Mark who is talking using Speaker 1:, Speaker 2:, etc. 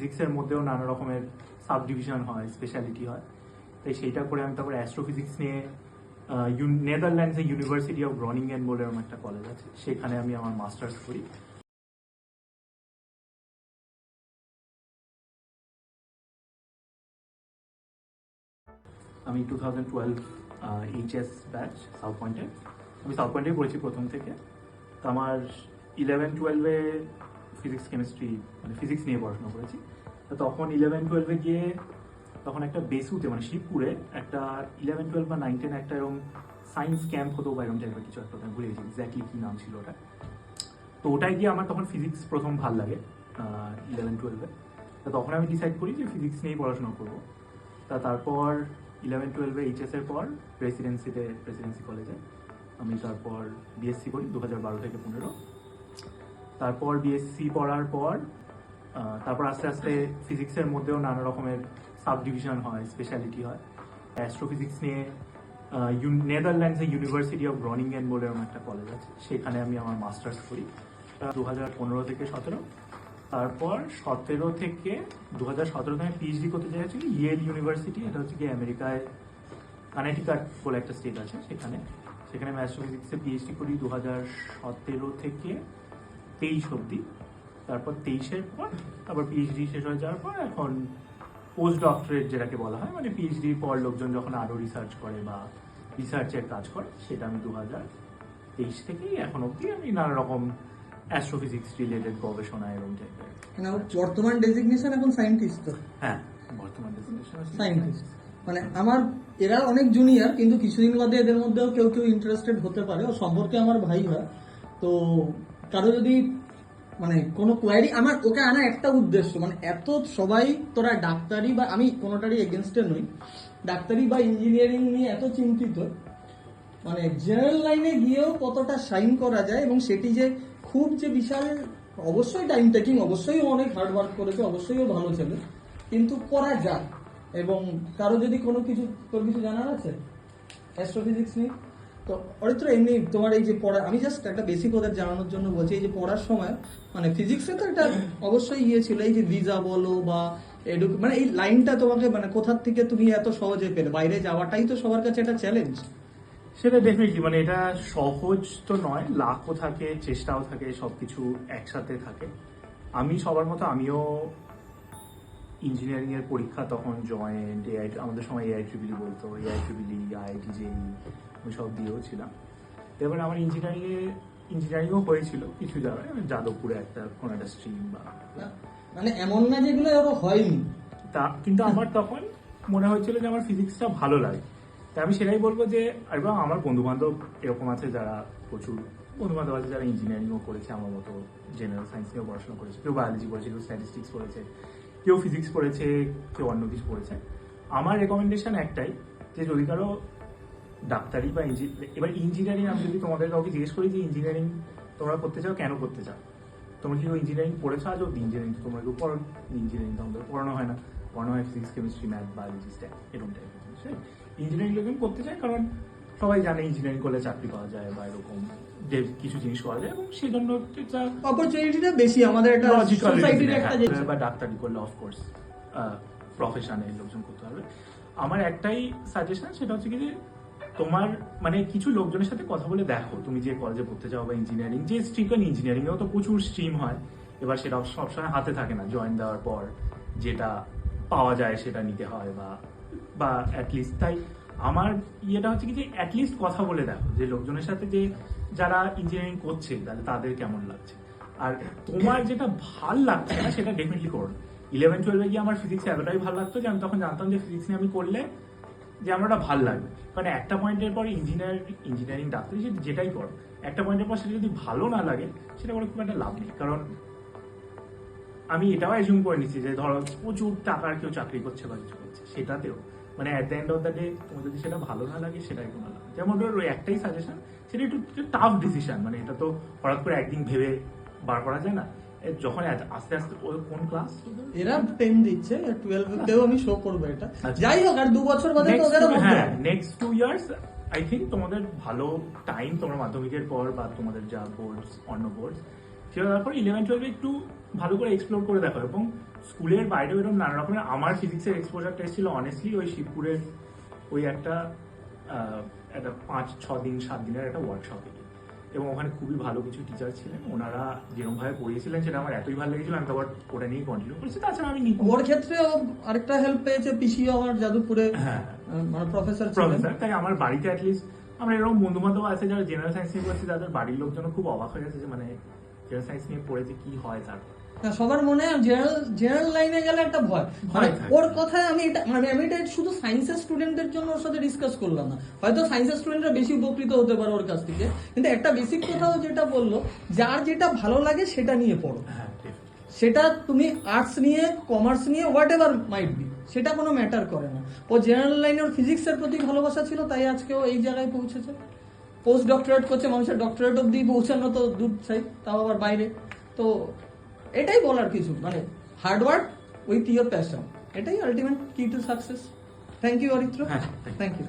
Speaker 1: ফিজিক্সের মধ্যেও নানা রকমের সাব ডিভিশন হয়, স্পেশালিটি হয়। তাই সেইটা করে আমি তারপর অ্যাস্ট্রোফিজিক্স নিয়ে নেদারল্যান্ডসে ইউনিভার্সিটি অফ গ্রনিঙ্গেন বলে এরকম একটা কলেজ আছে, সেখানে আমি আমার মাস্টার্স করি। আমি 2012 এইচএস ব্যাচ সাউথ পয়েন্টে, আমি সাউথ পয়েন্টে পড়েছি প্রথম থেকে। তো আমার 11-12-এ ফিজিক্স কেমিস্ট্রি মানে ফিজিক্স নিয়ে পড়াশোনা করেছি। তো তখন 11-12-এ গিয়ে তখন একটা বেসুতে মানে শিবপুরে একটা 11-12 বা 9-10 একটা এরকম সায়েন্স ক্যাম্প হতো বা এরকম টাইপের কিছু একটা, ভুলে গেছি এক্স্যাক্টলি কী নাম ছিল ওটা। তো ওটাই গিয়ে আমার তখন ফিজিক্স প্রথম ভাল লাগে 11-12-এ। তো তখন আমি ডিসাইড করি যে ফিজিক্স নিয়েই পড়াশোনা করবো। তারপর 11-12-এ এইচএসের পর প্রেসিডেন্সি কলেজে আমি তারপর বিএসসি করি 2012 থেকে 15। তারপর বিএসসি পড়ার পর তারপর আস্তে আস্তে ফিজিক্সের মধ্যেও নানা রকমের সাব ডিভিশন হয়, স্পেশালিটি হয়। অ্যাস্ট্রোফিজিক্স নিয়ে নেদারল্যান্ডসে ইউনিভার্সিটি অফ গ্রনিঙ্গেন বলে এরকম একটা কলেজ আছে, সেখানে আমি আমার মাস্টার্স করি 2015 থেকে 17। তারপর 17 থেকে 2017 থেকে পিএইচডি করতে চাইছি ইয়েল ইউনিভার্সিটি, এটা হচ্ছে কি আমেরিকায় কানেটিকাট বলে একটা স্টেট আছে, সেখানে আমি অ্যাস্ট্রোফিজিক্সে পিএইচডি করি 2017 থেকে 23 অবধি। তারপর 23-এর পর তারপর পিএইচডি শেষ হয়ে যাওয়ার পর এখন পোস্ট ডক্টরেট যেটাকে বলা হয়, মানে পিএইচডির পর লোকজন যখন আরও রিসার্চ করে বা রিসার্চের কাজ করে, সেটা আমি 2023 থেকেই এখন অবধি আমি নানা রকম অ্যাস্ট্রোফিজিক্স রিলেটেড গবেষণা এবং টাইপের।
Speaker 2: মানে বর্তমান ডেজিগনেশন এখন সায়েন্টিস্ট তো?
Speaker 1: হ্যাঁ, বর্তমান ডেজিগনেশন
Speaker 2: সায়েন্টিস্ট। মানে আমার এরা অনেক জুনিয়র, কিন্তু কিছুদিন বাদে এদের মধ্যেও কেউ ইন্টারেস্টেড হতে পারে। ও সম্পর্কে আমার ভাই হয়। তো কারো যদি মানে কোনো কোয়ারি, আমার ওকে আনা একটা উদ্দেশ্য, মানে এত সবাই তোরা ডাক্তারি বা আমি কোনোটারই এগেনস্টে নই, ডাক্তারি বা ইঞ্জিনিয়ারিং নিয়ে এত চিন্তিত, মানে জেনারেল লাইনে গিয়েও কতটা শাইন করা যায়, এবং সেটি যে খুব যে বিশাল, অবশ্যই টাইম টেকিং, অবশ্যই অনেক হার্ড ওয়ার্ক করেছে, অবশ্যই ও ভালো ছেলে, কিন্তু করা যায়। এবং কারো যদি কোনো কিছু তোর কিছু জানার আছে অ্যাস্ট্রোফিজিক্স নিয়ে, তো অরিত্র এমনি তোমার এই যে পড়া, আমি জাস্ট একটা বেসিক ওদের জানানোর জন্য বলছি, এই যে পড়ার সময় মানে ফিজিক্সে তো একটা অবশ্যই ইয়ে ছিল, এই যে ভিসা বলো বা মানে এই লাইনটা তোমাকে মানে কোথার থেকে তুমি এত সহজে পেলে? বাইরে যাওয়াটাই তো সবার কাছে একটা চ্যালেঞ্জ।
Speaker 1: সেটা ডেফিনেটলি, মানে এটা সহজ তো নয়, লাখও থাকে, চেষ্টাও থাকে, সবকিছু একসাথে থাকে। আমি সবার মতো আমিও ইঞ্জিনিয়ারিং এর পরীক্ষা তখন জয়েন্ট আমাদের সময় AIEEE বলতো, AIEEE, IIT JEE ওই সব দিয়েও ছিলাম। এবার আমার ইঞ্জিনিয়ারিংও হয়েছিল কিছু জায়গায়, যাদবপুরে কোনো একটা স্ট্রিম বা,
Speaker 2: মানে এমন না যেগুলো হয়নি
Speaker 1: তা, কিন্তু আমার তখন মনে হয়েছিল যে আমার ফিজিক্সটা ভালো লাগে। তাই আমি সেটাই বলবো যে, এবং আমার বন্ধু বান্ধব এরকম আছে যারা প্রচুর বন্ধু বান্ধব আছে যারা ইঞ্জিনিয়ারিংও করেছে, আমার মতো জেনারেল সায়েন্স নিয়েও পড়াশোনা করেছে, কেউ বায়োলজি পড়েছে, কেউ স্ট্যাটিস্টিক্স পড়েছে, কেউ ফিজিক্স পড়েছে, কেউ অন্য কিছু পড়েছে। আমার রেকমেন্ডেশন একটাই, যে যদি কারো ডাক্তারি বা এবার ইঞ্জিনিয়ারিং, আমি যদি তোমাদের কাউকে জিজ্ঞেস করি যে ইঞ্জিনিয়ারিং তোমরা করতে চাও, কেন করতে চাও, তোমরা কি ইঞ্জিনিয়ারিং পড়েছো আজ অব্দি? ইঞ্জিনিয়ারিং তোমরা কেউ পড়ো? ইঞ্জিনিয়ারিং তোমাদের পড়ানো হয় না, পড়ানো হয় physics, chemistry, math, biology, stat, এরকম টাইপের জিনিস। ইঞ্জিনিয়ারিং লোকজন করতে চায় কারণ সবাই জানে ইঞ্জিনিয়ারিং করলে চাকরি পাওয়া যায় বা এরকম যে কিছু জিনিস করা যায়, এবং সেই জন্য
Speaker 2: অপরচুনিটিটা বেশি আমাদের একটা সোসাইটির একটা,
Speaker 1: বা ডাক্তারি করলে অফকোর্স প্রফেশনে লোকজন করতে হবে। আমার একটাই সাজেশন, সেটা হচ্ছে কি যে তোমার মানে কিছু লোকজনের সাথে কথা বলে দেখো, তুমি যে কলেজে পড়তে চাও বা ইঞ্জিনিয়ারিং যে স্ট্রিম, ইঞ্জিনিয়ারিংয়েও তো প্রচুর স্ট্রিম হয়, এবার সেটা সবসময় হাতে থাকে না, জয়েন দেওয়ার পর যেটা পাওয়া যায় সেটা নিতে হয় বা অ্যাটলিস্ট। তাই আমার ইয়েটা হচ্ছে কি যে অ্যাটলিস্ট কথা বলে দেখো যে লোকজনের সাথে, যে যারা ইঞ্জিনিয়ারিং করছে তাহলে তাদের কেমন লাগছে, আর তোমার যেটা ভাল লাগছে না সেটা ডেফিনেটলি করো। 11-12-এ গিয়ে আমার ফিজিক্স এতটাই ভালো লাগতো যে আমি তখন জানতাম যে ফিজিক্স নিয়ে আমি করলে যে আমার ওটা ভালো লাগবে। কারণ একটা পয়েন্টের পরে ইঞ্জিনিয়ারিং ডাক্তারি যেটাই করো, একটা পয়েন্টের পর সেটা যদি ভালো না লাগে, সেটা করে খুব একটা লাভ নেই। কারণ আমি এটাও অ্যাজিউম করে নিচ্ছি যে ধরো প্রচুর টাকার কেউ চাকরি করছে বা কিছু করছে, সেটাতেও মানে at the end of the day তোমার যদি সেটা ভালো না লাগে, সেটাই কোনো লাগে। যেমন ধরো ওই একটাই সাজেশন, সেটা একটু টাফ ডিসিশন, মানে এটা তো হঠাৎ করে একদিন ভেবে বার করা যায় না। যখন আস্তে আস্তে কোন ক্লাস
Speaker 2: এরা 10 দিচ্ছে, 12তেও আমি শো করবো এটা, যাই হোক আর 2 বছর বাদে তো ওদের
Speaker 1: হ্যাঁ নেক্সট 2 ইয়ার্স আই থিঙ্ক তোমাদের ভালো টাইম, তোমার মাধ্যমিকের পর বা তোমাদের যা বোর্ডস, অন্য বোর্ডস, সেটা তারপর 11-12 একটু ভালো করে এক্সপ্লোর করে দেখো, এবং স্কুলের বাইরেও এরকম নানা রকমের আমার ফিজিক্সের এক্সপোজারটা এসেছিল অনেস্টলি ওই শিবপুরের ওই একটা 5-6 দিন 7 দিনের একটা ওয়ার্কশপে। এবং ওখানে খুবই ভালো কিছু টিচার ছিলেন, ওনারা যেরকম ভাবে পড়িয়েছিলেন সেটা আমার এতই ভালো লেগেছিল, আমি তো আবার ওটা নিয়েই কন্টিনিউ করেছি। তাছাড়া আমি
Speaker 2: ওর ক্ষেত্রে আরেকটা হেল্প পেয়েছে, পিসি আমার যাদবপুরে
Speaker 1: হ্যাঁ
Speaker 2: মানে প্রফেসর
Speaker 1: তাই আমার বাড়িতে অ্যাটলিস্ট আমরা এরকম বন্ধু বান্ধব আছে যারা জেনারেল সায়েন্স নিয়ে পড়েছে, তাদের বাড়ির লোকজন খুব অবাক হয়ে গেছে যে মানে জেনারেল সায়েন্স নিয়ে পড়েছে কি হয় তারপর।
Speaker 2: সবার মনে জেনারেল লাইনে গেলে একটা ভয়, মানে ওর কথায় আমি এটা শুধু সায়েন্সের স্টুডেন্টদের জন্য ওর সাথে ডিসকাস করলাম না, হয়তো সায়েন্সের স্টুডেন্টরা বেশি উপকৃত হতে পারে ওর কাছ থেকে, কিন্তু একটা বেসিক কথাও যেটা বললো, যার যেটা ভালো লাগে সেটা নিয়ে পড়ো। সেটা তুমি আর্টস নিয়ে, কমার্স নিয়ে, হোয়াট এভার মাইট বি, সেটা কোনো ম্যাটার করে না। ও জেনারেল লাইনে ওর ফিজিক্সের প্রতি ভালোবাসা ছিল, তাই আজকেও এই জায়গায় পৌঁছেছে, পোস্ট ডক্টরেট করছে। মানুষের ডক্টরেট অব্দি পৌঁছানো তো দূর চাই, তাও আবার বাইরে। তো এটাই বলার কিছু, মানে hard work with your passion, এটাই ultimate key to success. Thank you Aritra, thank you.